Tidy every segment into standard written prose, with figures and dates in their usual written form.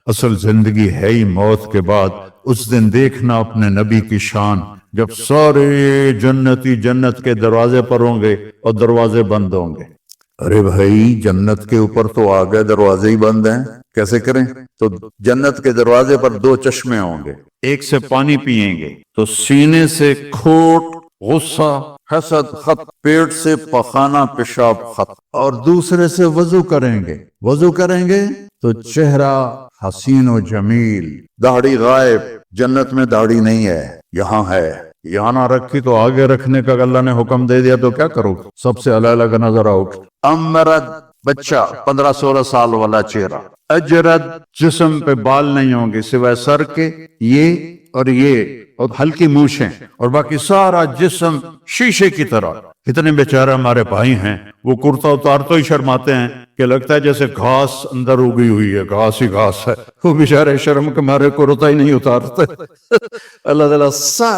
اصل زندگی ہے ہی موت کے بعد. اس دن دیکھنا اپنے نبی کی شان جب سارے جنتی جنت کے دروازے پر ہوں گے اور دروازے بند ہوں گے. ارے بھائی جنت کے اوپر تو آ گئے دروازے ہی بند ہیں, کیسے کریں؟ تو جنت کے دروازے پر 2 چشمے ہوں گے, ایک سے پانی پئیں گے تو سینے سے کھوٹ غصہ حسد خط, پیٹ سے پخانہ پیشاب خط, اور دوسرے سے وضو کریں گے. وضو کریں گے تو چہرہ حسین و جمیل, داڑھی غائب. جنت میں داڑھی نہیں ہے, یہاں ہے. یہاں نہ رکھی تو آگے رکھنے کا اللہ نے حکم دے دیا تو کیا کرو؟ سب سے الگ الگ نظر آؤٹ. امرد بچہ 15-16 سال والا چہرہ, اجرد جسم پہ بال نہیں ہوں گے سوائے سر کے, یہ اور ہلکی مونچھیں, اور باقی سارا جسم شیشے کی طرح. کتنے بیچارے ہمارے بھائی ہیں وہ کرتا اتار تو ہی شرماتے ہیں کہ لگتا ہے جیسے گھاس اندر اگی ہوئی ہے, گھاس ہی گھاس ہے. وہ بیچارے شرم کے مارے کرتا ہی نہیں اتارتے. اللہ تعالیٰ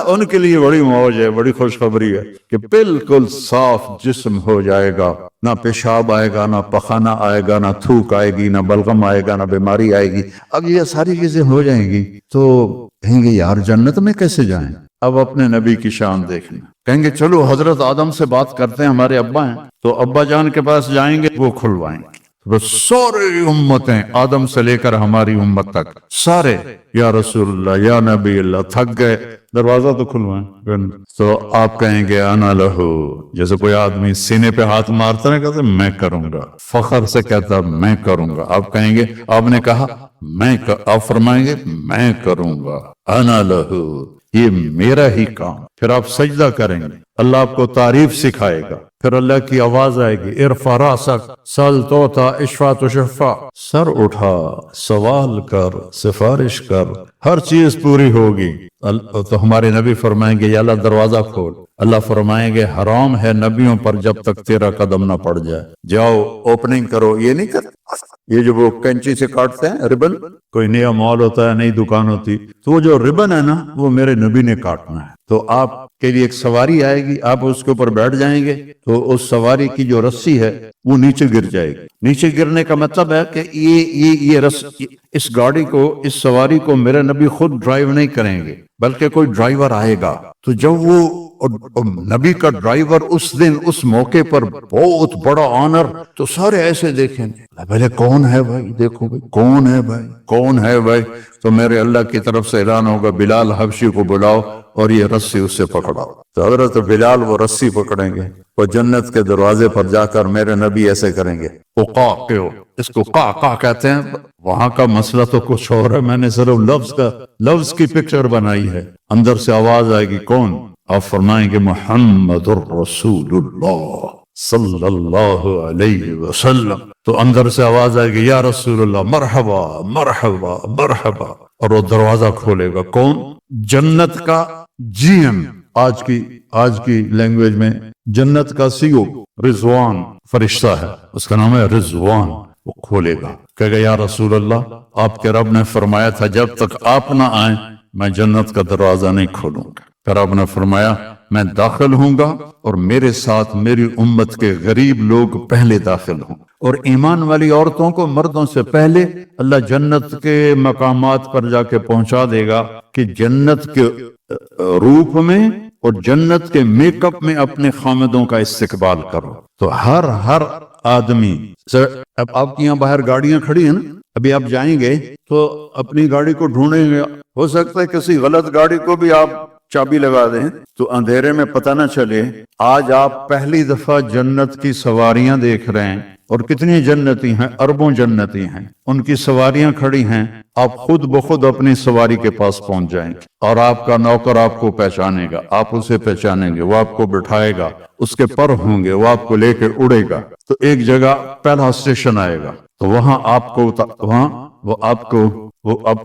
ان کے لیے بڑی موج ہے, بڑی خوشخبری ہے کہ بالکل صاف جسم ہو جائے گا, نہ پیشاب آئے گا, نہ پخانہ آئے گا, نہ تھوک آئے گی, نہ بلغم آئے گا, نہ بیماری آئے گی. اب یہ ساری چیزیں ہو جائیں گی تو کہیں گے یار جنت میں کیسے جائیں؟ اب اپنے نبی کی شان دیکھنا. کہیں گے چلو حضرت آدم سے بات کرتے ہیں, ہمارے ابا ہیں, تو ابا جان کے پاس جائیں گے, وہ کھلوائیں گے. وہ سارے امتیں آدم سے لے کر ہماری امت تک سارے یا رسول اللہ یا نبی اللہ تھک گئے, دروازہ تو کھلوائیں. تو آپ کہیں گے انا لہو, جیسے کوئی آدمی سینے پہ ہاتھ مارتا ہے کہتے میں کروں گا, فخر سے کہتا میں کروں گا. آپ کہیں گے آپ نے کہا آپ فرمائیں گے میں کروں گا, انا لہو, یہ میرا ہی کام. پھر آپ سجدہ کریں گے, اللہ آپ کو تعریف سکھائے گا. پھر اللہ کی آواز آئے گی ارفع راسک سل توتا اشفع تشفع, سر اٹھا سوال کر سفارش کر, ہر چیز پوری ہوگی. تو ہمارے نبی فرمائیں گے یا اللہ دروازہ کھول. اللہ فرمائیں گے حرام ہے نبیوں پر جب تک تیرا قدم نہ پڑ جائے, جاؤ اوپننگ کرو. یہ نہیں کر, یہ جو وہ کینچی سے کاٹتے ہیں ربن, کوئی نیا مال ہوتا ہے نئی دکان ہوتی, تو وہ جو ربن ہے نا وہ میرے نبی نے کاٹنا ہے. تو آپ کے لیے ایک سواری آئے گی, آپ اس کے اوپر بیٹھ جائیں گے تو اس سواری کی جو رسی ہے وہ نیچے گر جائے گی. نیچے گرنے کا مطلب ہے کہ اس گاڑی کو, اس سواری کو میرے نبی خود ڈرائیو نہیں کریں گے بلکہ کوئی ڈرائیور آئے گا. تو جب وہ نبی کا ڈرائیور اس دن اس موقع پر بہت بڑا آنر, تو سارے ایسے دیکھیں گے پہلے کون ہے بھائی, دیکھو بھائی کون ہے بھائی, کون ہے بھائی. تو میرے اللہ کی طرف سے اعلان ہوگا بلال حبشی کو بلاؤ اور یہ رسی اس سے پکڑاؤ. تو حضرت بلال وہ رسی پکڑیں گے, وہ جنت کے دروازے پر جا کر میرے نبی ایسے کریں گے, اس کو قا کہتے ہیں. وہاں کا مسئلہ تو کچھ اور ہے, میں نے صرف لفظ کی پکچر بنائی ہے. اندر سے آواز آئے گی کون؟ آپ فرمائیں گے محمد الرسول اللہ صلی اللہ علیہ وسلم. تو اندر سے آواز آئے گی یا رسول اللہ مرحبا مرحبا مرحبا, اور وہ دروازہ کھولے گا کون؟ جنت کا جی ایم, آج کی لینگویج میں جنت کا CEO رضوان فرشتہ ہے, اس کا نام ہے رضوان. وہ کھولے گا, کہے گا یا رسول اللہ آپ کے رب نے فرمایا تھا جب تک آپ نہ آئیں میں جنت کا دروازہ نہیں کھولوں گا. پھر آپ نے فرمایا میں داخل ہوں گا اور میرے ساتھ میری امت کے غریب لوگ پہلے داخل ہوں, اور ایمان والی عورتوں کو مردوں سے پہلے اللہ جنت کے مقامات پر جا کے پہنچا دے گا کہ جنت کے روپ میں اور جنت کے میک اپ میں اپنے خامدوں کا استقبال کرو. تو ہر آدمی, اب آپ کی یہاں باہر گاڑیاں کھڑی ہیں نا, ابھی آپ جائیں گے تو اپنی گاڑی کو ڈھونڈیں گے, ہو سکتا ہے کسی غلط گاڑی کو بھی آپ چابی لگا دیں تو اندھیرے میں پتہ نہ چلے. آج آپ پہلی دفعہ جنت کی سواریاں دیکھ رہے ہیں, اور کتنی جنتی ہیں, اربوں جنتی ہیں, ان کی سواریاں کھڑی ہیں. آپ خود بخود اپنی سواری کے پاس پہنچ جائیں گے اور آپ کا نوکر آپ کو پہچانے گا, آپ اسے پہچانیں گے, وہ آپ کو بٹھائے گا, اس کے پر ہوں گے, وہ آپ کو لے کے اڑے گا. تو ایک جگہ پہلا اسٹیشن آئے گا, تو وہاں وہ آپ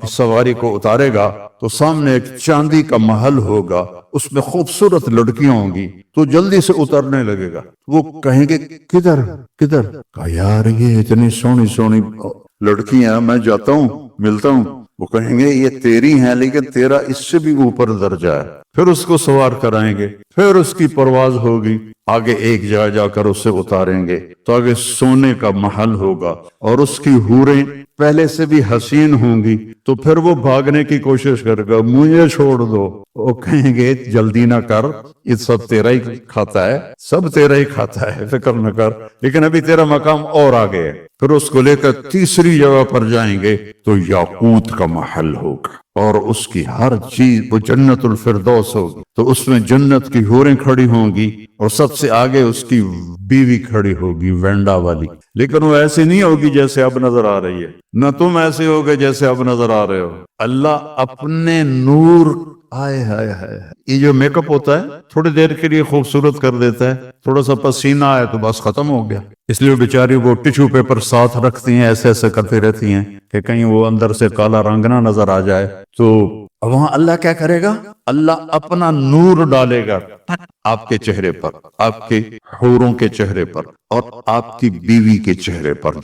کی سواری کو اتارے گا. تو سامنے ایک چاندی کا محل ہوگا, اس میں خوبصورت لڑکیاں ہوں گی, تو جلدی سے اترنے لگے گا. وہ کہیں گے کدھر کہا یار یہ اتنی سونی لڑکیاں, میں جاتا ہوں ملتا ہوں. وہ کہیں گے یہ تیری ہیں لیکن تیرا اس سے بھی اوپر درجہ ہے. پھر اس کو سوار کرائیں گے، پھر اس کی پرواز ہوگی، آگے ایک جگہ جا کر اسے اتاریں گے تو آگے سونے کا محل ہوگا، اور اس کی حوریں پہلے سے بھی حسین ہوں گی، تو پھر وہ بھاگنے کی کوشش کرے گا، مجھے چھوڑ دو، وہ کہیں گے جلدی نہ کر، یہ سب تیرا ہی کھاتا ہے، سب تیرا ہی کھاتا ہے، فکر نہ کر، لیکن ابھی تیرا مقام اور آگے ہے۔ پھر اس کو لے کر تیسری جگہ پر جائیں گے تو یاقوت کا محل ہوگا، اور اس کی ہر چیز وہ جنت الفردوس ہوگی، تو اس میں جنت کی حوریں کھڑی ہوں گی، اور سب سے آگے اس کی بیوی کھڑی ہوگی وینڈا والی، لیکن وہ ایسی نہیں ہوگی جیسے اب نظر آ رہی ہے، نہ تم ایسے ہوگے جیسے اب نظر آ رہے ہو۔ اللہ اپنے نور، ہائے ہائے ہائے، یہ جو میک اپ ہوتا ہے تھوڑی دیر کے لیے خوبصورت کر دیتا ہے، تھوڑا سا پسینہ آئے تو بس ختم ہو گیا، اس لیے بیچاری وہ ٹیشو پیپر ساتھ رکھتی ہیں، ایسے ایسے کرتی رہتی ہیں کہ کہیں وہ اندر سے کالا رنگ نہ نظر آ جائے۔ تو وہاں اللہ کیا کرے گا؟ اللہ اپنا نور ڈالے گا آپ کے چہرے پر، آپ کے حوروں کے چہرے پر، اور آپ کی بیوی کے چہرے پر،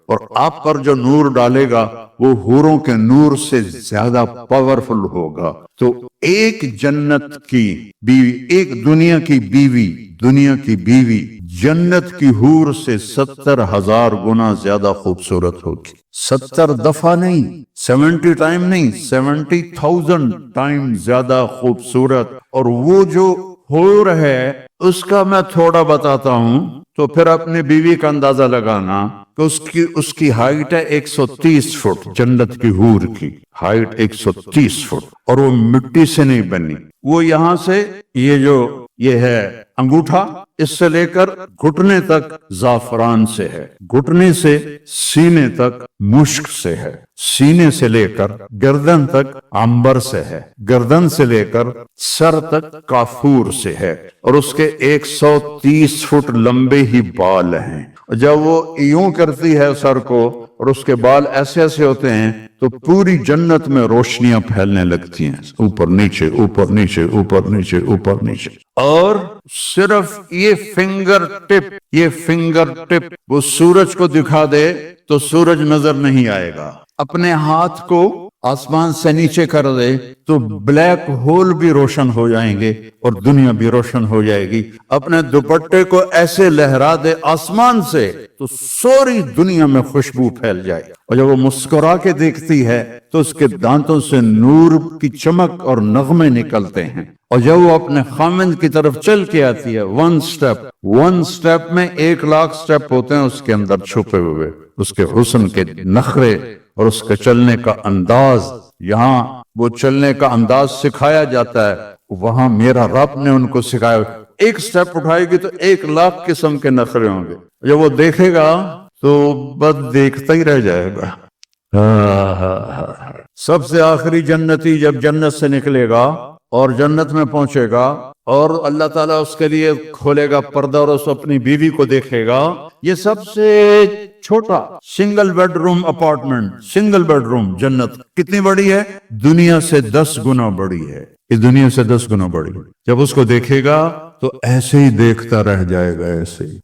اور آپ پر جو نور ڈالے گا وہ حوروں کے نور سے زیادہ پاورفل ہوگا۔ تو ایک جنت کی بیوی، ایک دنیا کی بیوی جنت کی حور سے 70,000 گنا زیادہ خوبصورت ہوگی۔ 70 دفعہ نہیں، 70 ٹائم نہیں، 70,000 ٹائم زیادہ خوبصورت۔ اور وہ جو حور ہے اس کا میں تھوڑا بتاتا ہوں، تو پھر اپنی بیوی کا اندازہ لگانا کہ اس کی ہائٹ ہے 130 فٹ، جنت کی حور کی ہائٹ 130 فٹ، اور وہ مٹی سے نہیں بنی، وہ یہاں سے یہ ہے انگوٹھا، اس سے لے کر گھٹنے تک زعفران سے ہے، گھٹنے سے سینے تک مشک سے ہے، سینے سے لے کر گردن تک عنبر سے ہے، گردن سے لے کر سر تک کافور سے ہے، اور اس کے 130 فٹ لمبے ہی بال ہیں۔ جب وہ یوں کرتی ہے سر کو، اور اس کے بال ایسے ایسے ہوتے ہیں، تو پوری جنت میں روشنیاں پھیلنے لگتی ہیں، اوپر نیچے اوپر نیچے اوپر نیچے اوپر نیچے، اور صرف یہ فنگر ٹپ وہ سورج کو دکھا دے تو سورج نظر نہیں آئے گا، اپنے ہاتھ کو آسمان سے نیچے کر دے تو بلیک ہول بھی روشن ہو جائیں گے اور دنیا بھی روشن ہو جائے گی، اپنے دوپٹے کو ایسے لہرا دے آسمان سے تو ساری دنیا میں خوشبو پھیل جائے، اور جب وہ مسکرا کے دیکھتی ہے تو اس کے دانتوں سے نور کی چمک اور نغمے نکلتے ہیں، اور جب وہ اپنے خامند کی طرف چل کے آتی ہے، ون سٹیپ میں 1,00,000 سٹیپ ہوتے ہیں اس کے اندر چھپے ہوئے، اس کے حسن کے نخرے اور اس کے چلنے کا انداز، یہاں وہ چلنے کا انداز سکھایا جاتا ہے، وہاں میرا رب نے ان کو سکھایا، ایک سٹیپ اٹھائے گی تو 1,00,000 قسم کے نخرے ہوں گے، جب وہ دیکھے گا تو بس دیکھتا ہی رہ جائے گا۔ سب سے آخری جنتی جب جنت سے نکلے گا اور جنت میں پہنچے گا، اور اللہ تعالیٰ اس کے لیے کھولے گا پردہ اور اس اپنی بیوی کو دیکھے گا، یہ سب سے چھوٹا single bed room apartment, single bed room جنت کتنی بڑی ہے؟ دنیا سے 10 گنا بڑی ہے، یہ دنیا سے 10 گنا بڑی۔ جب اس کو دیکھے گا تو ایسے ہی دیکھتا رہ جائے گا،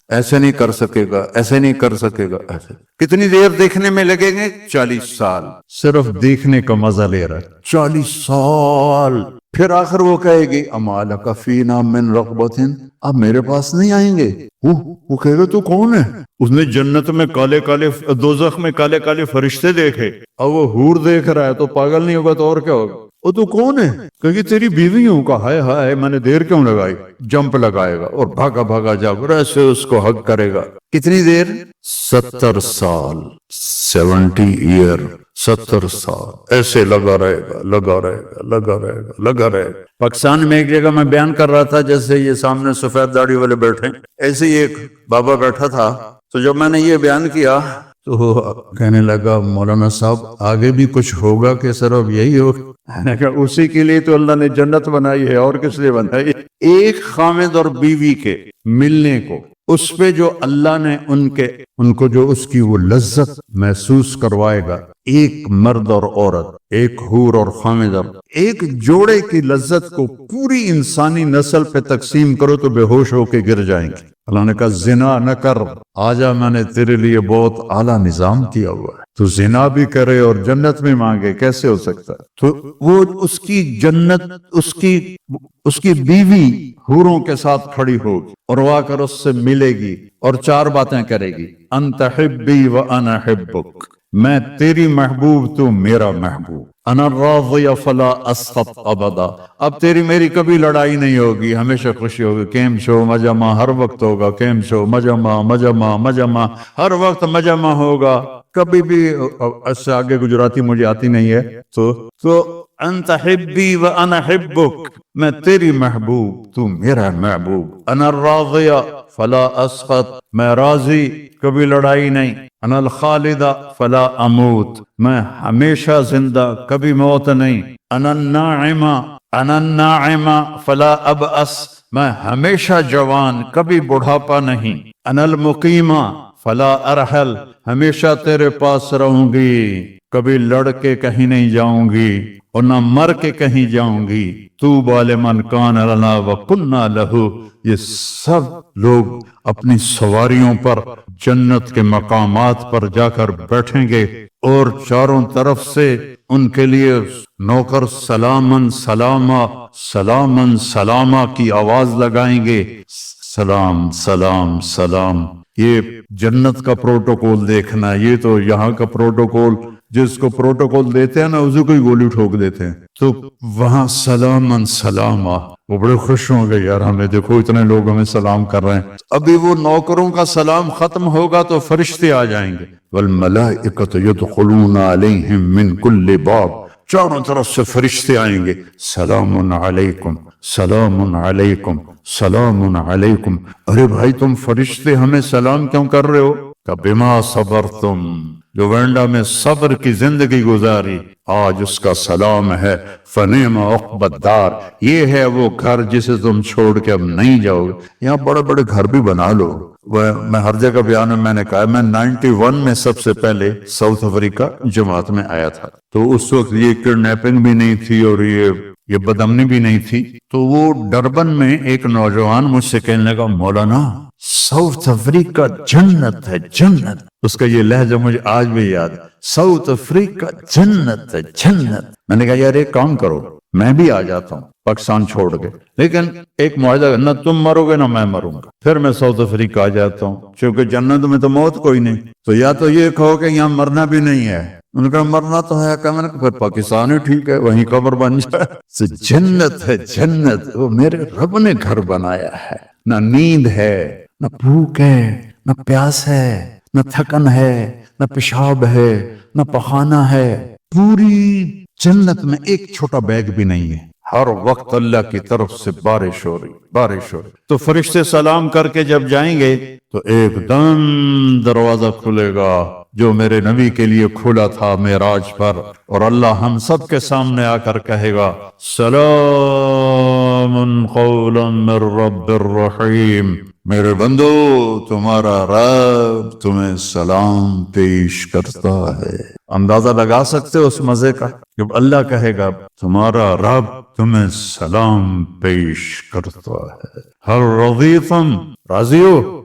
ایسے نہیں کر سکے گا، ایسے نہیں کر سکے گا، ایسے۔ کتنی دیر دیکھنے میں لگیں گے؟ 40 سال، صرف دیکھنے کا مزہ لے رہا ہے، 40 سال۔ پھر آخر وہ کہے گی اما لک فینا من رغبۃ، اب میرے پاس نہیں آئیں گے؟ وہ کہے گا تو کون ہے؟ اس نے جنت میں کالے کالے، دوزخ میں کالے کالے فرشتے دیکھے، اب وہ حور دیکھ رہا ہے تو پاگل نہیں ہوگا تو اور کیا ہوگا؟ وہ تو کون ہے؟ کہ تیری بیوی ہوں کا، ہائے ہائے میں نے دیر کیوں لگائی، جمپ لگائے گا اور بھاگا بھاگا جب ایسے اس کو حق کرے گا۔ کتنی دیر؟ 70 سال، 70 ایئر، 70 سال ایسے لگا رہے گا، لگا رہے گا، لگا رہے گا، لگا رہے گا۔ پاکستان میں ایک جگہ میں بیان کر رہا تھا، جیسے یہ سامنے سفید داڑھی والے بیٹھے، ایسے ہی ایک بابا بیٹھا تھا، تو جب میں نے یہ بیان کیا تو کہنے لگا مولانا صاحب آگے بھی کچھ ہوگا کہ صرف یہی ہوگا؟ میں نے کہا اسی کے لیے تو اللہ نے جنت بنائی ہے، اور کس لیے بنائی ہے؟ ایک خامد اور بیوی کے ملنے کو، اس پہ جو اللہ نے ان کو جو اس کی وہ لذت محسوس کروائے گا، ایک مرد اور عورت، ایک حور اور خامد، ایک جوڑے کی لذت کو پوری انسانی نسل پہ تقسیم کرو تو بے ہوش ہو کے گر جائیں گے۔ اللہ نے کہا زنا نہ کر، آجا میں نے تیرے لیے بہت اعلیٰ نظام کیا ہوا ہے، تو زنا بھی کرے اور جنت بھی مانگے، کیسے ہو سکتا ہے؟ تو وہ اس کی جنت، اس کی بیوی حوروں کے ساتھ کھڑی ہوگی اور وہ آ کر اس سے ملے گی اور چار باتیں کرے گی، انت حبی و انا حبک، میں تیری محبوب تو میرا محبوب، انا راضی فلا اسخط ابدا، اب تیری میری کبھی لڑائی نہیں ہوگی، ہمیشہ خوشی ہوگی، کیم شو مجمع ہر وقت ہوگا، کیم شو مجمع مجمع مجمع ہر وقت مجمع ہوگا، کبھی بھی اس سے آگے گجراتی مجھے آتی نہیں ہے، تو انت حبی و انا حبک، میں تیری محبوب تو میرا محبوب، انا راضی فلا اسخط، میں راضی کبھی لڑائی نہیں، انا الخالدہ فلا اموت، میں ہمیشہ زندہ کبھی موت نہیں، انا الناعمہ فلا ابأس، میں ہمیشہ جوان کبھی بڑھاپا نہیں، انا المقیمہ فلا ارحل، ہمیشہ تیرے پاس رہوں گی، کبھی لڑ کے کہیں نہیں جاؤں گی اور نہ مر کے کہیں جاؤں گی، طوبی لمن کان لنا وکنا لہ، یہ سب لوگ اپنی سواریوں پر جنت کے مقامات پر جا کر بیٹھیں گے اور چاروں طرف سے ان کے لیے نوکر سلامن سلاما سلامن سلاما کی آواز لگائیں گے، سلام سلام سلام۔ یہ جنت کا پروٹوکول دیکھنا، یہ تو یہاں کا پروٹوکول، جس کو پروٹوکول دیتے ہیں نا اسے کوئی گولی ٹھوک دیتے ہیں، تو وہاں سلامن سلاما، وہ بڑے خوش ہوں گے، یار ہمیں دیکھو اتنے لوگ ہمیں سلام کر رہے ہیں، ابھی وہ نوکروں کا سلام ختم ہوگا تو فرشتے آ جائیں گے، والملائکۃ یدخلون علیہم من کل باب، چاروں طرف سے فرشتے آئیں گے، سلام علیکم سلام علیکم سلام علیکم، ارے بھائی تم فرشتے ہمیں سلام کیوں کر رہے ہو؟ کہ بما صبرتم، جو وینڈا میں صبر کی زندگی گزاری، آج اس کا سلام ہے، فنعم عقبی الدار، یہ ہے وہ گھر جسے تم چھوڑ کے اب نہیں جاؤ گے۔ یہاں بڑے بڑے گھر بھی بنا لو، میں ہر جگہ بیان میں نے کہا، میں 91 میں سب سے پہلے ساؤتھ افریقہ جماعت میں آیا تھا، تو اس وقت یہ کڈنیپنگ بھی نہیں تھی اور یہ بدامنی بھی نہیں تھی، تو وہ ڈربن میں ایک نوجوان مجھ سے کہنے لگا، مولانا ساؤتھ افریقہ جنت ہے جنت، اس کا یہ لہجہ مجھے آج بھی یاد ہے، ساؤتھ افریقہ جنت ہے جنت۔ میں نے کہا یار ایک کام کرو، میں بھی آ جاتا ہوں پاکستان چھوڑ کے، لیکن ایک معاہدہ، نہ تم مرو گے نہ میں مروں گا، پھر میں ساؤتھ افریقہ آ جاتا ہوں، کیونکہ جنت میں تو موت کوئی نہیں، تو یا تو یہ کہو کہ یہاں مرنا بھی نہیں ہے، ان کا مرنا تو ہے، کہ میں نے کہا پھر پاکستان ہی ٹھیک ہے، وہیں قبر بن جائے، جنت ہے جنت، وہ میرے رب نے گھر بنایا ہے، نہ نیند ہے، نہ بھوک ہے، نہ پیاس ہے، نہ تھکن ہے، نہ پیشاب ہے، نہ پخانہ ہے، پوری جنت میں ایک چھوٹا بیگ بھی نہیں ہے، ہر وقت اللہ کی طرف سے بارش ہو رہی بارش ہو رہی۔ تو فرشتے سلام کر کے جب جائیں گے تو ایک دم دروازہ کھلے گا جو میرے نبی کے لیے کھلا تھا معراج پر، اور اللہ ہم سب کے سامنے آ کر کہے گا، سلام قولا من رب الرحیم، میرے بندو تمہارا رب تمہیں سلام پیش کرتا ہے۔ اندازہ لگا سکتے ہو اس مزے کا، جب اللہ کہے گا تمہارا رب تمہیں سلام پیش کرتا ہے، ہر رضیتم، راضی ہو؟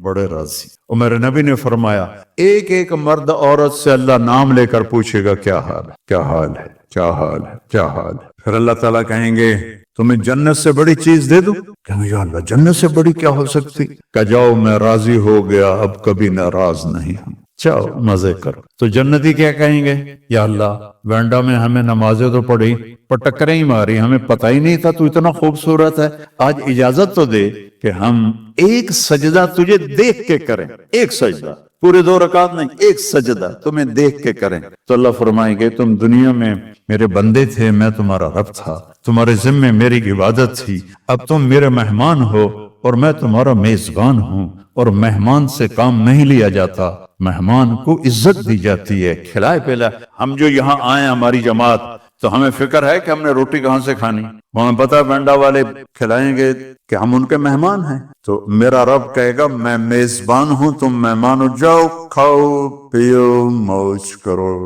بڑے راضی۔ اور میرے نبی نے فرمایا ایک ایک مرد عورت سے اللہ نام لے کر پوچھے گا کیا حال ہے، کیا حال ہے، کیا حال ہے، کیا حال ہے، پھر اللہ تعالیٰ کہیں گے تمہیں جنت سے بڑی چیز دے دوں؟ کہیں یا اللہ جنت سے بڑی کیا ہو سکتی؟ کہ جاؤ میں راضی ہو گیا، اب کبھی ناراض نہیں ہوں، جاؤ مزے کرو۔ تو جنتی کیا کہیں گے؟ یا اللہ وینڈا میں ہمیں نمازیں تو پڑھی پر ٹکریں ہی ماری، ہمیں پتہ ہی نہیں تھا تو اتنا خوبصورت ہے، آج اجازت تو دے کہ ہم ایک سجدہ تجھے دیکھ کے کریں، ایک سجدہ، پورے 2 رکعت نہیں، ایک سجدہ تمہیں دیکھ کے کریں۔ تو اللہ فرمائیں گے تم دنیا میں میرے بندے تھے، میں تمہارا رب تھا، تمہارے ذمے میری عبادت تھی، اب تم میرے مہمان ہو اور میں تمہارا میزبان ہوں، اور مہمان سے کام نہیں لیا جاتا، مہمان کو عزت دی جاتی ہے، کھلائے پلائے۔ ہم جو یہاں آئے ہماری جماعت، تو ہمیں فکر ہے کہ ہم نے روٹی کہاں سے کھانی، ہمیں پتہ بینڈا والے کھلائیں گے کہ ہم ان کے مہمان ہیں، تو میرا رب کہے گا میں میزبان ہوں، تم مہمان ہو، جاؤ کھاؤ پیو موج کرو،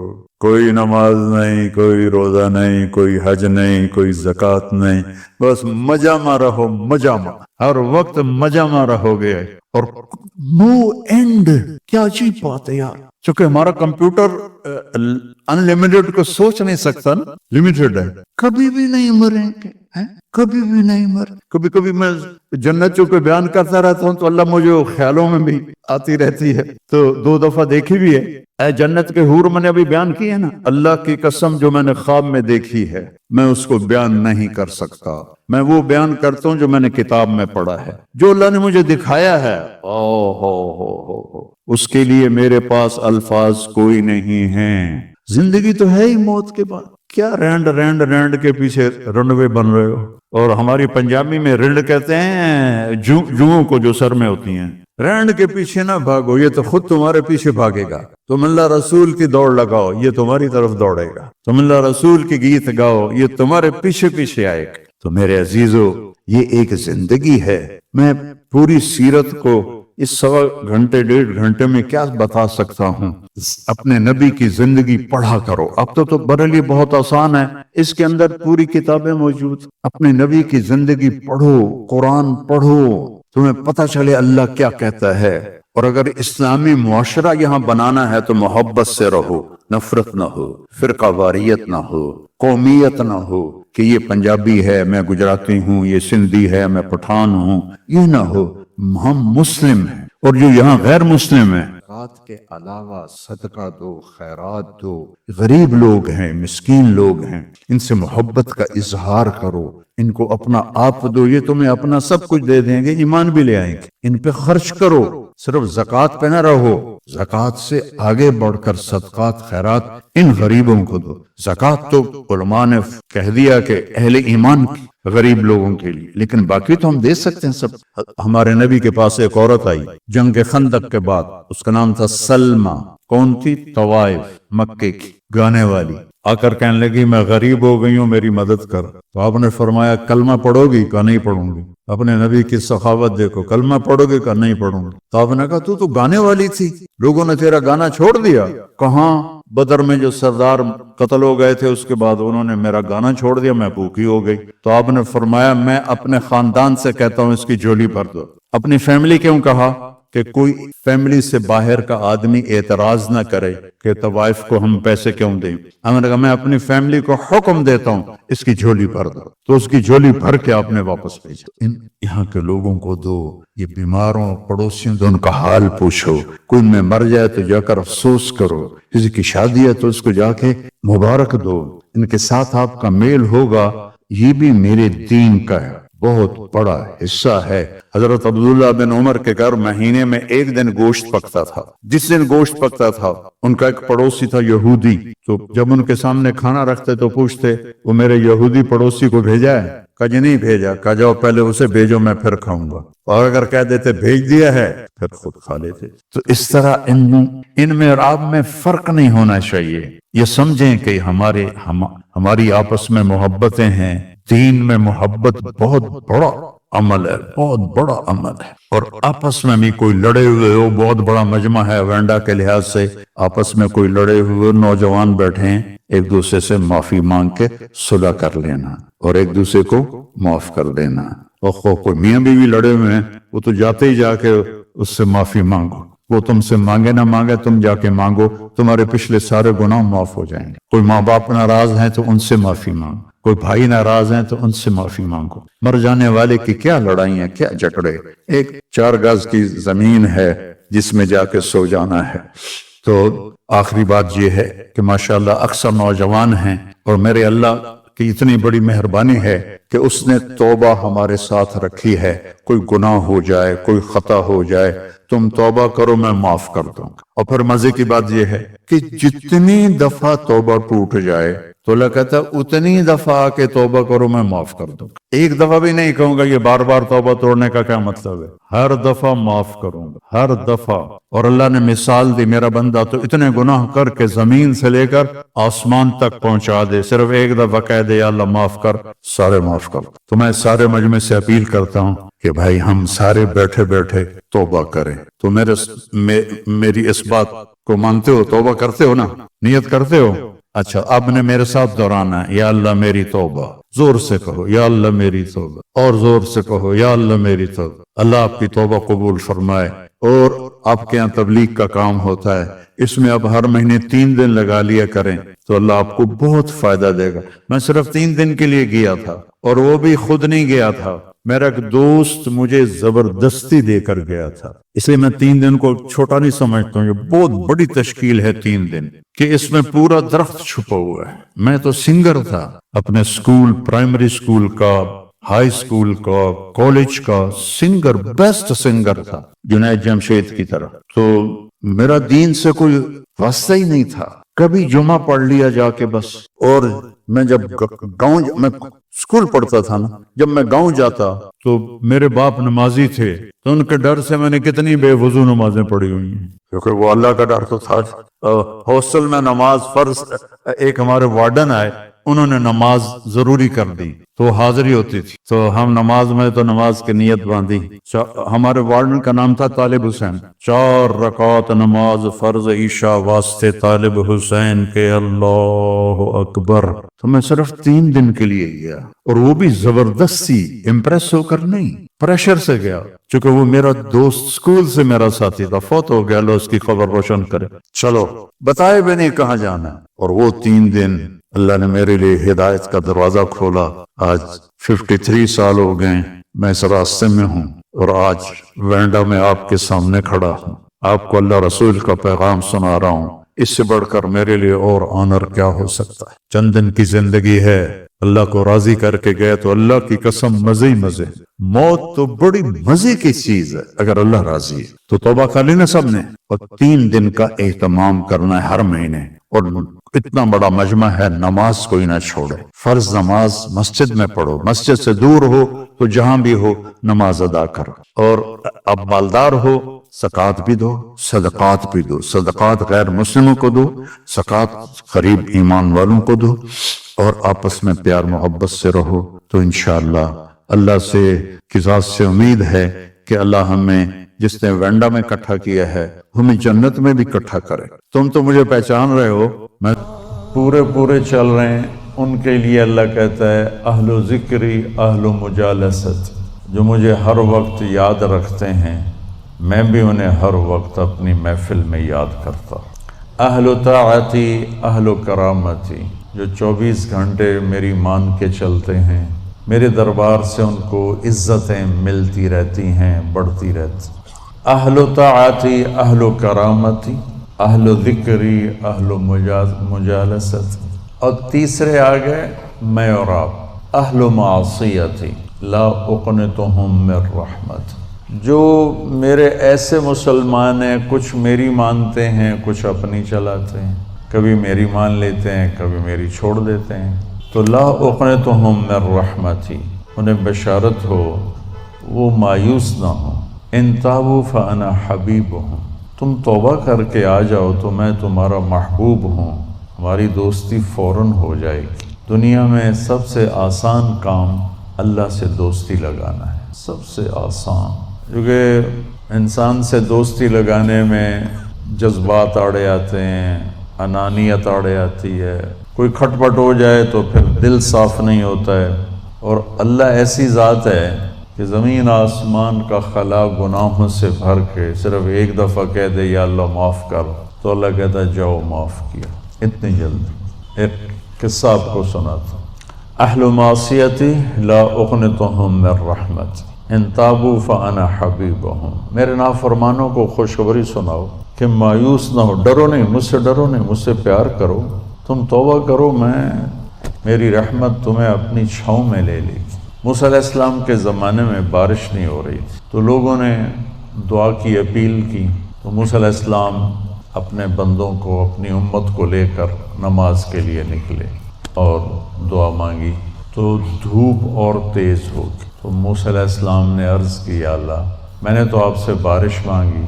کوئی نماز نہیں، کوئی روزہ نہیں، کوئی حج نہیں، کوئی زکوٰۃ نہیں، بس مجامع رہو، مجامع، ہر وقت مجامع رہو گے، اور نو اینڈ۔ کیا عجیب بات ہے یار، چونکہ ہمارا کمپیوٹر ان لمیٹڈ کو سوچ نہیں سکتا نا، لمیٹڈ ہے، کبھی بھی نہیں مریں گے، کبھی بھی نہیں مر۔ کبھی کبھی میں جنتوں کو بیان کرتا رہتا ہوں تو اللہ مجھے خیالوں میں بھی آتی رہتی ہے، تو 2 دفعہ دیکھی بھی ہے۔ اے جنت کے حور میں نے ابھی بیان کی ہے نا، اللہ کی قسم جو میں نے خواب میں دیکھی ہے میں اس کو بیان نہیں کر سکتا، میں وہ بیان کرتا ہوں جو میں نے کتاب میں پڑھا ہے، جو اللہ نے مجھے دکھایا ہے۔ ہو اس کے لیے میرے پاس الفاظ کوئی نہیں ہیں۔ زندگی تو ہے ہی موت کے بعد، کیا رینڈ رینڈ رینڈ کے پیچھے رنوے بن رہے ہو؟ اور ہماری پنجابی میں رینڈ کہتے ہیں جوؤں کو جو سر میں ہوتی ہیں۔ رینڈ کے پیچھے نہ بھاگو، یہ تو خود تمہارے پیچھے بھاگے گا۔ تم اللہ رسول کی دوڑ لگاؤ، یہ تمہاری طرف دوڑے گا۔ تم اللہ رسول کی گیت گاؤ، یہ تمہارے پیچھے پیچھے آئے گا۔ تو میرے عزیزو، یہ ایک زندگی ہے۔ میں پوری سیرت کو اس 1.25 گھنٹے 1.5 گھنٹے میں کیا بتا سکتا ہوں؟ اپنے نبی کی زندگی پڑھا کرو۔ اب تو میرے لیے بہت آسان ہے، اس کے اندر پوری کتابیں موجود۔ اپنے نبی کی زندگی پڑھو، قرآن پڑھو، تمہیں پتہ چلے اللہ کیا کہتا ہے۔ اور اگر اسلامی معاشرہ یہاں بنانا ہے تو محبت سے رہو، نفرت نہ ہو، فرقہ واریت نہ ہو، قومیت نہ ہو کہ یہ پنجابی ہے میں گجراتی ہوں، یہ سندھی ہے میں پٹھان ہوں، یہ نہ ہو۔ ہم مسلم ہیں، اور جو یہاں غیر مسلم ہیں زکوٰۃ کے علاوہ صدقہ دو، خیرات دو، غریب لوگ ہیں، مسکین لوگ ہیں، ان سے محبت کا اظہار کرو، ان کو اپنا آپ دو، یہ تمہیں اپنا سب کچھ دے دیں گے، ایمان بھی لے آئیں گے۔ ان پہ خرچ کرو، صرف زکوٰۃ پہ نہ رہو، زکوٰۃ سے آگے بڑھ کر صدقات خیرات ان غریبوں کو دو۔ زکوٰۃ تو علماء نے کہہ دیا کہ اہل ایمان کی، غریب لوگوں کے لیے، لیکن باقی تو ہم دے سکتے ہیں سب۔ ہمارے نبی کے پاس ایک عورت آئی جنگ خندق کے بعد، اس کا نام تھا سلمہ۔ کون تھی؟ طوائف، مکے کی گانے والی۔ آ کر کہنے لگی میں غریب ہو گئی ہوں، میری مدد کر۔ تو آپ نے فرمایا کلمہ پڑھو گی؟ کہا نہیں پڑھوں گی۔ اپنے نبی کی سخاوت دیکھو، کلمہ پڑھو گے؟ کہا نہیں پڑھوں گی۔ تو آپ نے کہا تو گانے والی تھی، لوگوں نے تیرا گانا چھوڑ دیا؟ کہاں؟ بدر میں جو سردار قتل ہو گئے تھے اس کے بعد انہوں نے میرا گانا چھوڑ دیا، میں بھوکی ہو گئی۔ تو آپ نے فرمایا میں اپنے خاندان سے کہتا ہوں اس کی جھولی بھر دو۔ اپنی فیملی کیوں کہا؟ کہ کوئی فیملی سے باہر کا آدمی اعتراض نہ کرے کہ طوائف کو ہم پیسے کیوں دیں۔ ہم نے کہا میں اپنی فیملی کو حکم دیتا ہوں اس کی جھولی بھر دو، تو اس کی جھولی بھر کے آپ نے واپس بھیجا۔ یہاں کے لوگوں کو دو، یہ بیماروں پڑوسیوں تو ان کا حال پوچھو، کوئی میں مر جائے تو جا کر افسوس کرو، کسی کی شادی ہے تو اس کو جا کے مبارک دو، ان کے ساتھ آپ کا میل ہوگا، یہ بھی میرے دین کا ہے، بہت بڑا حصہ ہے۔ حضرت عبداللہ بن عمر کے گھر مہینے میں 1 دن گوشت پکتا تھا۔ جس دن گوشت پکتا تھا ان کا ایک پڑوسی تھا یہودی، تو جب ان کے سامنے کھانا رکھتے تو پوچھتے وہ میرے یہودی پڑوسی کو بھیجا ہے؟ کہا جی نہیں بھیجا۔ کہا جاؤ پہلے اسے بھیجو، میں پھر کھاؤں گا۔ اور اگر کہہ دیتے بھیج دیا ہے پھر خود کھا لیتے۔ تو اس طرح ان میں اور آپ میں فرق نہیں ہونا چاہیے۔ یہ سمجھیں کہ ہماری آپس میں محبتیں ہیں، دین میں محبت بہت بڑا عمل ہے، بہت بڑا عمل ہے۔ اور آپس میں بھی کوئی لڑے ہوئے ہو، بہت بڑا مجمع ہے وینڈا کے لحاظ سے، آپس میں کوئی لڑے ہوئے نوجوان بیٹھے ہیں، ایک دوسرے سے معافی مانگ کے صلح کر لینا اور ایک دوسرے کو معاف کر دینا۔ اور کوئی میاں بیوی لڑے ہوئے ہیں، وہ تو جاتے ہی جا کے اس سے معافی مانگو، وہ تم سے مانگے نہ مانگے تم جا کے مانگو، تمہارے پچھلے سارے گناہ معاف ہو جائیں گے۔ کوئی ماں باپ ناراض ہیں تو ان سے معافی مانگو، کوئی بھائی ناراض ہیں تو ان سے معافی مانگو۔ مر جانے والے کی کیا لڑائیاں، کیا جھگڑے، ایک 4 گز کی زمین ہے جس میں جا کے سو جانا ہے۔ تو آخری بات یہ ہے کہ ماشاءاللہ اکثر نوجوان ہیں، اور میرے اللہ کی اتنی بڑی مہربانی ہے کہ اس نے توبہ ہمارے ساتھ رکھی ہے۔ کوئی گناہ ہو جائے، کوئی خطا ہو جائے، تم توبہ کرو میں معاف کر دوں گا۔ اور پھر مزے کی بات یہ ہے کہ جتنی دفعہ توبہ ٹوٹ جائے تو اللہ کہتا ہے اتنی دفعہ آ کے توبہ کرو میں معاف کر دوں گا۔ ایک دفعہ بھی نہیں کہوں گا یہ بار بار توبہ توڑنے کا کیا مطلب ہے، ہر دفعہ معاف کروں گا، ہر دفعہ۔ اور اللہ نے مثال دی، میرا بندہ تو اتنے گناہ کر کے زمین سے لے کر آسمان تک پہنچا دے، صرف ایک دفعہ کہہ دے یا اللہ معاف کر، سارے معاف کر۔ تو میں سارے مجمع سے اپیل کرتا ہوں کہ بھائی ہم سارے بیٹھے بیٹھے توبہ کریں۔ تو میری اس بات کو مانتے ہو، توبہ کرتے ہو نا، نیت کرتے ہو؟ اچھا اب نے میرے ساتھ دہرانا ہے، یا اللہ میری توبہ، زور سے کہو یا اللہ میری توبہ، اور زور سے کہو یا اللہ میری توبہ۔ اللہ آپ کی توبہ قبول فرمائے۔ اور آپ کے یہاں تبلیغ کا کام ہوتا ہے، اس میں اب ہر مہینے 3 دن لگا لیا کریں تو اللہ آپ کو بہت فائدہ دے گا۔ میں صرف 3 دن کے لیے گیا تھا، اور وہ بھی خود نہیں گیا تھا، میرا ایک دوست مجھے زبردستی دے کر گیا تھا، اس لیے میں 3 دن کو چھوٹا نہیں سمجھتا ہوں۔ یہ بہت بڑی تشکیل ہے 3 دن کہ اس میں پورا درخت چھپا ہوا ہے۔ میں تو سنگر تھا اپنے سکول، پرائمری سکول کا، ہائی سکول کا، کالج کا سنگر، بیسٹ سنگر تھا جنید جمشید کی طرح۔ تو میرا دین سے کوئی واسطہ ہی نہیں تھا، کبھی جمعہ پڑھ لیا جا کے بس۔ اور میں جب گاؤں میں سکول پڑھتا تھا نا، جب میں گاؤں جاتا تو میرے باپ نمازی تھے، تو ان کے ڈر سے میں نے کتنی بے وضو نمازیں پڑھی ہوئی ہیں، کیونکہ وہ اللہ کا ڈر تو تھا۔ ہاسٹل میں نماز فرض، ایک ہمارے وارڈن آئے، انہوں نے نماز ضروری کر دی تو حاضری ہوتی تھی، تو ہم نماز میں تو نماز کی نیت باندھی۔ ہمارے وارڈن کا نام تھا طالب حسین۔ 4 رکعت نماز فرض عشاء واسطے طالب حسین کے، اللہ اکبر۔ تو میں صرف 3 دن کے لیے گیا، اور وہ بھی زبردستی، امپریس ہو کر نہیں، پریشر سے گیا، چونکہ وہ میرا دوست سکول سے میرا ساتھی تھا، فوت ہو گیا، اللہ اس کی خبر روشن کرے۔ چلو بتائے بھی نہیں کہاں جانا، اور وہ 3 دن اللہ نے میرے لیے ہدایت کا دروازہ کھولا۔ آج 53 سال ہو گئے میں اس راستے میں ہوں، اور آج وینڈا میں آپ کے سامنے کھڑا ہوں، آپ کو اللہ رسول کا پیغام سنا رہا ہوں۔ اس سے بڑھ کر میرے لیے اور آنر کیا ہو سکتا ہے؟ چند دن کی زندگی ہے، اللہ کو راضی کر کے گئے تو اللہ کی قسم مزے ہی مزے۔ موت تو بڑی مزے کی چیز ہے اگر اللہ راضی ہے تو۔ توبہ کر لی نا سب نے، اور 3 دن کا اہتمام کرنا ہے ہر مہینے، اور اتنا بڑا مجمع ہے، نماز کوئی نہ چھوڑے۔ فرض نماز مسجد میں پڑھو، مسجد سے دور ہو تو جہاں بھی ہو نماز ادا کرو، اور اب مالدار ہو زکوٰۃ بھی دو، صدقات بھی دو، صدقات غیر مسلموں کو دو، زکوٰۃ قریب ایمان والوں کو دو، اور آپس میں پیار محبت سے رہو، تو انشاءاللہ اللہ سے کی ذات سے امید ہے کہ اللہ ہمیں جس نے وینڈا میں اکٹھا کیا ہے ہمیں جنت میں بھی اکٹھا کرے۔ تم تو مجھے پہچان رہے ہو، میں پورے چل رہے ہیں، ان کے لیے اللہ کہتا ہے اہل و ذکری اہل و مجالست، جو مجھے ہر وقت یاد رکھتے ہیں میں بھی انہیں ہر وقت اپنی محفل میں یاد کرتا۔ اہل و طاعتی اہل و کرامتی، جو 24 گھنٹے میری مان کے چلتے ہیں، میرے دربار سے ان کو عزتیں ملتی رہتی ہیں، بڑھتی رہتی۔ اہل و طاعتی اہل و کرامتی اہل و ذکری اہل و مجالست، اور تیسرے آگے میں اور آپ اہل و معصیتی لا اقنتہم من رحمت، جو میرے ایسے مسلمان ہیں، کچھ میری مانتے ہیں کچھ اپنی چلاتے ہیں، کبھی میری مان لیتے ہیں کبھی میری چھوڑ دیتے ہیں، تو لا اقنتہم من رحمتی، انہیں بشارت ہو وہ مایوس نہ ہو۔ ان تابوا فانا حبیبہم، تم توبہ کر کے آ جاؤ تو میں تمہارا محبوب ہوں، ہماری دوستی فوراً ہو جائے گی۔ دنیا میں سب سے آسان کام اللہ سے دوستی لگانا ہے، سب سے آسان، کیونکہ انسان سے دوستی لگانے میں جذبات آڑے آتے ہیں، انانیت آڑے آتی ہے، کوئی کھٹ پٹ ہو جائے تو پھر دل صاف نہیں ہوتا ہے، اور اللہ ایسی ذات ہے کہ زمین آسمان کا خلا گناہوں سے بھر کے صرف ایک دفعہ کہہ دے یا اللہ معاف کر، تو اللہ کہتا ہے جاؤ معاف کیا، اتنی جلدی۔ ایک قصہ آپ کو سناتا ہوں۔ اہل معصیتی لا اقنتہم من رحمت ان تابوا فانا حبیبہم، میرے نافرمانوں کو خوشخبری سناؤ کہ مایوس نہ ہو، ڈرو نہیں، مجھ سے ڈرو نہیں، مجھ سے پیار کرو، تم توبہ کرو، میری رحمت تمہیں اپنی چھاؤں میں لے لے گی۔ موسیٰ علیہ السلام کے زمانے میں بارش نہیں ہو رہی تھی، تو لوگوں نے دعا کی اپیل کی، تو موسیٰ علیہ السلام اپنے بندوں کو، اپنی امت کو لے کر نماز کے لیے نکلے اور دعا مانگی، تو دھوپ اور تیز ہو گئی۔ تو موسیٰ علیہ السلام نے عرض کی یا اللہ، میں نے تو آپ سے بارش مانگی،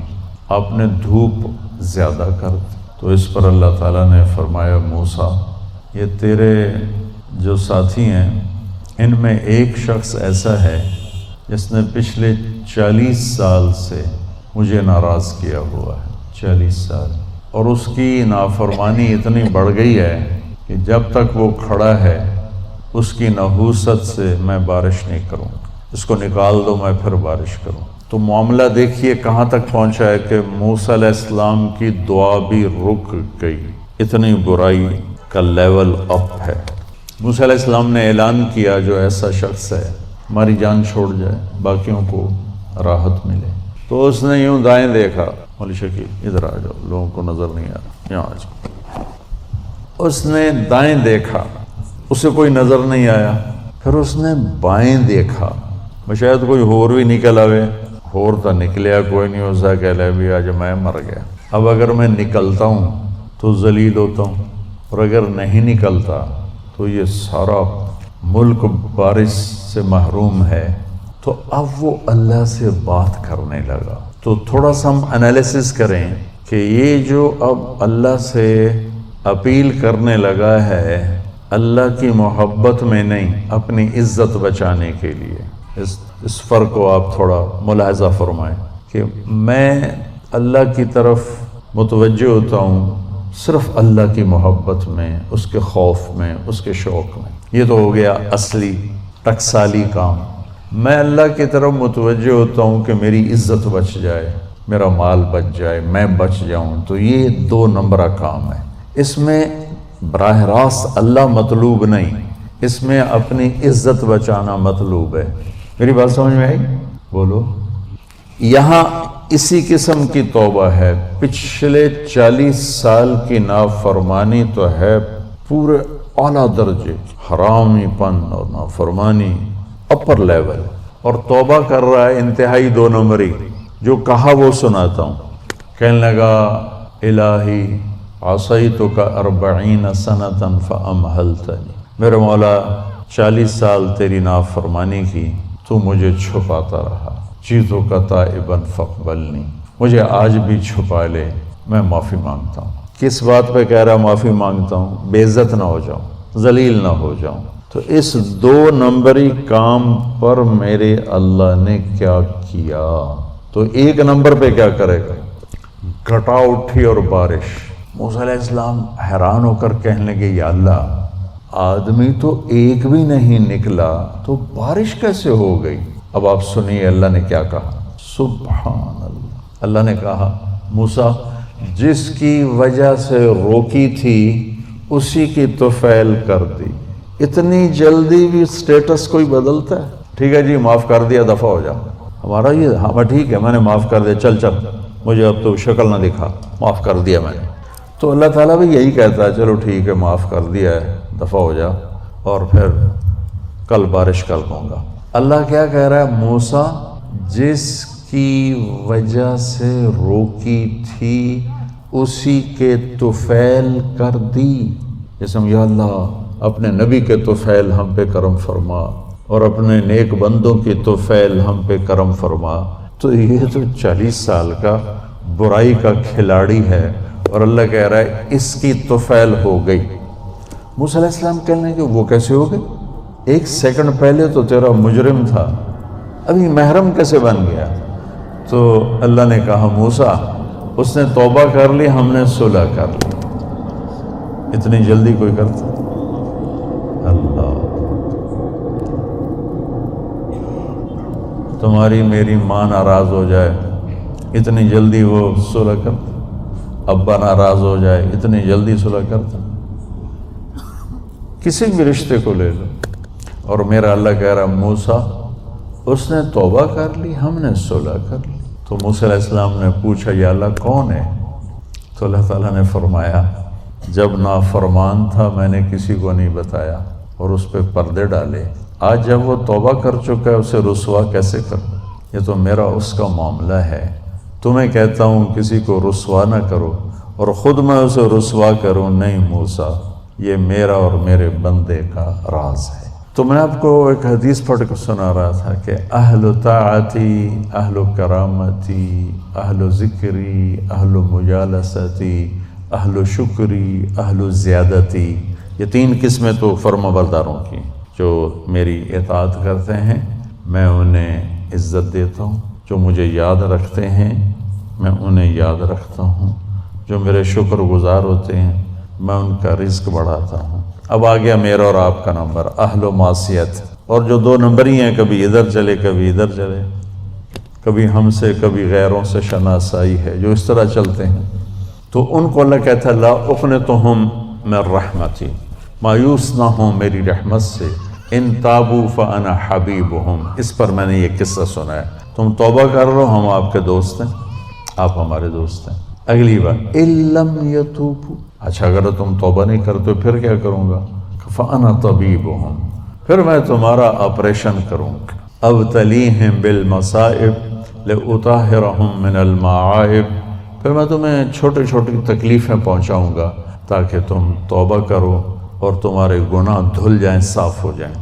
آپ نے دھوپ زیادہ کر دی۔ تو اس پر اللہ تعالیٰ نے فرمایا موسیٰ، یہ تیرے جو ساتھی ہیں ان میں ایک شخص ایسا ہے جس نے پچھلے 40 سال سے مجھے ناراض کیا ہوا ہے، 40 سال، اور اس کی نافرمانی اتنی بڑھ گئی ہے کہ جب تک وہ کھڑا ہے اس کی نحوست سے میں بارش نہیں کروں، اس کو نکال دو میں پھر بارش کروں۔ تو معاملہ دیکھیے کہاں تک پہنچا ہے کہ موسیٰ علیہ السلام کی دعا بھی رک گئی، اتنی برائی کا لیول اپ ہے۔ موسیٰ علیہ السلام نے اعلان کیا جو ایسا شخص ہے ہماری جان چھوڑ جائے باقیوں کو راحت ملے۔ تو اس نے یوں دائیں دیکھا، مولی شکیل ادھر آ جاؤ، لوگوں کو نظر نہیں آ رہا، یہاں آ جاؤ۔ اس نے دائیں دیکھا، اسے کوئی نظر نہیں آیا، پھر اس نے بائیں دیکھا، شاید کوئی ہور بھی نکل آوے، ہور تو نکلیا کوئی نہیں، ہو سا کہہ لے بھی آج میں مر گیا۔ اب اگر میں نکلتا ہوں تو ذلیل ہوتا ہوں، اور اگر نہیں نکلتا تو یہ سارا ملک بارش سے محروم ہے۔ تو اب وہ اللہ سے بات کرنے لگا۔ تو تھوڑا سا ہم انالیسس کریں کہ یہ جو اب اللہ سے اپیل کرنے لگا ہے اللہ کی محبت میں نہیں، اپنی عزت بچانے کے لیے، اس فرق کو آپ تھوڑا ملاحظہ فرمائیں کہ میں اللہ کی طرف متوجہ ہوتا ہوں صرف اللہ کی محبت میں، اس کے خوف میں، اس کے شوق میں۔ یہ تو ہو گیا اصلی ٹکسالی کام۔ میں اللہ کی طرف متوجہ ہوتا ہوں کہ میری عزت بچ جائے، میرا مال بچ جائے، میں بچ جاؤں، تو یہ 2 نمبرہ کام ہے۔ اس میں براہ راست اللہ مطلوب نہیں، اس میں اپنی عزت بچانا مطلوب ہے۔ میری بات سمجھ میں آئی؟ بولو۔ یہاں اسی قسم کی توبہ ہے، پچھلے 40 سال کی نافرمانی تو ہے پورے اعلیٰ درجے، حرامی پن اور نافرمانی اپر لیول، اور توبہ کر رہا ہے انتہائی 2 نمبری۔ جو کہا وہ سناتا ہوں، کہنے لگا الہی عصیتک 40 سنۃ فامہلتنی، میرے مولا 40 سال تیری نافرمانی کی، تو مجھے چھپاتا رہا، جئتک تائبا فاقبلنی، مجھے آج بھی چھپا لے، میں معافی مانگتا ہوں۔ کس بات پہ کہہ رہا معافی مانگتا ہوں؟ بے عزت نہ ہو جاؤں، ذلیل نہ ہو جاؤں۔ تو اس 2 نمبری کام پر میرے اللہ نے کیا کیا؟ تو 1 نمبر پہ کیا کرے گا؟ گھٹا اٹھی اور بارش۔ موسیٰ علیہ السلام حیران ہو کر کہنے لگے یا اللہ، آدمی تو ایک بھی نہیں نکلا تو بارش کیسے ہو گئی؟ اب آپ سنیے اللہ نے کیا کہا۔ سبحان اللہ، اللہ نے کہا موسیٰ جس کی وجہ سے روکی تھی اسی کی طفیل کر دی۔ اتنی جلدی بھی سٹیٹس کوئی بدلتا ہے؟ ٹھیک ہے جی معاف کر دیا، دفع ہو جا۔ ہمارا یہ ہاں ٹھیک ہے میں نے معاف کر دیا، چل مجھے اب تو شکل نہ دکھا، معاف کر دیا میں نے۔ تو اللہ تعالیٰ بھی یہی کہتا ہے چلو ٹھیک ہے معاف کر دیا ہے، دفع ہو جا، اور پھر کل بارش کر دوں گا۔ اللہ کیا کہہ رہا ہے؟ موسیٰ جس کی وجہ سے روکی تھی اسی کے طفیل کر دی۔ جیسے یا اللہ اپنے نبی کے طفیل ہم پہ کرم فرما، اور اپنے نیک بندوں کی طفیل ہم پہ کرم فرما۔ تو یہ تو 40 سال کا برائی کا کھلاڑی ہے، اور اللہ کہہ رہا ہے اس کی طفیل ہو گئی۔ موسیٰ علیہ السلام کہنے کہ وہ کیسے ہو گئی؟ 1 سیکنڈ پہلے تو تیرا مجرم تھا، ابھی محرم کیسے بن گیا؟ تو اللہ نے کہا موسیٰ اس نے توبہ کر لی، ہم نے صلح کر لی۔ اتنی جلدی کوئی کرتا؟ اللہ، تمہاری میری ماں ناراض ہو جائے اتنی جلدی وہ صلح کرتا؟ ابا ناراض ہو جائے اتنی جلدی صلح کرتا؟ کسی بھی رشتے کو لے لو، اور میرا اللہ کہہ رہا موسیٰ اس نے توبہ کر لی، ہم نے صلح کر لی۔ تو موسیٰ علیہ السلام نے پوچھا یا اللہ کون ہے؟ تو اللہ تعالیٰ نے فرمایا جب نافرمان تھا میں نے کسی کو نہیں بتایا اور اس پہ پردے ڈالے، آج جب وہ توبہ کر چکا ہے اسے رسوا کیسے کروں؟ یہ تو میرا اس کا معاملہ ہے۔ تمہیں کہتا ہوں کسی کو رسوا نہ کرو اور خود میں اسے رسوا کروں، نہیں موسیٰ یہ میرا اور میرے بندے کا راز ہے۔ تو میں آپ کو ایک حدیث پڑھ کر سنا رہا تھا کہ اہل طاعتی، اہل کرامتی، اہل ذکری، اہل مجالستی، اہل شکری، اہل زیادتی، یہ 3 قسمیں تو فرما برداروں کی جو میری اطاعت کرتے ہیں میں انہیں عزت دیتا ہوں، جو مجھے یاد رکھتے ہیں میں انہیں یاد رکھتا ہوں، جو میرے شکر گزار ہوتے ہیں میں ان کا رزق بڑھاتا ہوں۔ اب آ گیا میرا اور آپ کا نمبر، اہل و معصیت، اور جو دو نمبر ہی ہیں، کبھی ادھر چلے کبھی ادھر چلے، کبھی ہم سے کبھی غیروں سے شناسائی ہے، جو اس طرح چلتے ہیں، تو ان کو اللہ کہتا ہے لا اقنطہم من رحمتی، مایوس نہ ہوں میری رحمت سے، ان تابوا فانا حبیبہم، اس پر میں نے یہ قصہ سنا ہے، تم توبہ کر لو، ہم آپ کے دوست ہیں، آپ ہمارے دوست ہیں۔ اگلی بار ان لم یتوبوا، اچھا اگر تم توبہ نہیں کرتے پھر کیا کروں گا؟ فانا طبیبہم، پھر میں تمہارا آپریشن کروں گا، ابتلیہم بالمصائب لأطہرہم من المعائب، پھر میں تمہیں چھوٹی چھوٹی تکلیفیں پہنچاؤں گا تاکہ تم توبہ کرو اور تمہارے گناہ دھل جائیں، صاف ہو جائیں۔